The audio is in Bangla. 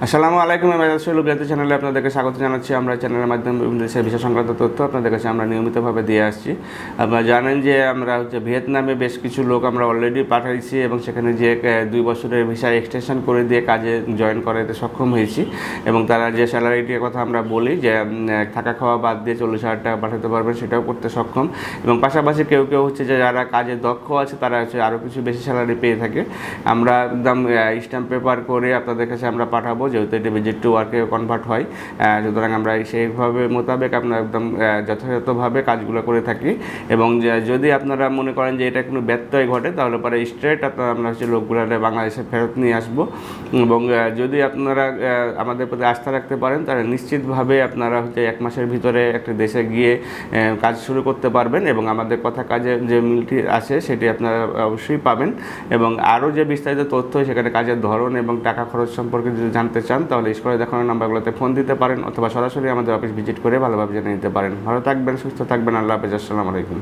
আসসালামু আলাইকুম। আমি লুবিয়াতে চ্যানেলে আপনাদেরকে স্বাগত জানাচ্ছি। আমরা চ্যানেলের মাধ্যমে বিভিন্ন দেশের ভিসা সংক্রান্ত তথ্য আপনাদের কাছে আমরা নিয়মিতভাবে দিয়ে আসছি। আপনারা জানেন যে আমরা ভিয়েতনামে বেশ কিছু লোক আমরা অলরেডি পাঠাইছি এবং সেখানে যে 2 বছরের ভিসা এক্সটেনশন করে দিয়ে কাজে জয়েন করাতে সক্ষম হয়েছি। এবং তারা যে স্যালারিটির কথা আমরা বলি যে থাকা খাওয়া বাদ দিয়ে 40,000 টাকা পাঠাতে পারবেন, সেটাও করতে সক্ষম। এবং পাশাপাশি কেউ কেউ হচ্ছে যে যারা কাজে দক্ষ আছে তারা হচ্ছে আরও কিছু বেশি স্যালারি পেয়ে থাকে। আমরা একদম স্ট্যাম্প পেপার করে আপনাদের কাছে আমরা পাঠাবো, যেহেতু এটি ভিজিট টু ওয়ার্কে কনভার্ট হয়। সুতরাং আমরা সেইভাবে মোতাবেক আপনার একদম যথাযথভাবে কাজগুলো করে থাকি। এবং যদি আপনারা মনে করেন যে এটা কোনো ব্যত্যয় ঘটে, তাহলে পরে স্ট্রেট আমরা হচ্ছে লোকগুলো বাংলাদেশে ফেরত নিয়ে আসবো। এবং যদি আপনারা আমাদের প্রতি আস্থা রাখতে পারেন, তাহলে নিশ্চিতভাবে আপনারা হচ্ছে 1 মাসের ভিতরে একটা দেশে গিয়ে কাজ শুরু করতে পারবেন এবং আমাদের কথা কাজে যে মিলটি আছে সেটি আপনারা অবশ্যই পাবেন। এবং আরও যে বিস্তারিত তথ্য, সেখানে কাজের ধরন এবং টাকা খরচ সম্পর্কে যদি জানতে চান, তাহলে স্ক্রিনে দেখানো নাম্বারগুলোতে ফোন দিতে পারেন অথবা সরাসরি আমাদের অফিস ভিজিট করে ভালোভাবে জেনে নিতে পারেন। ভালো থাকবেন, সুস্থ থাকবেন। আল্লাহ হাফেজ। আসসালামু আলাইকুম।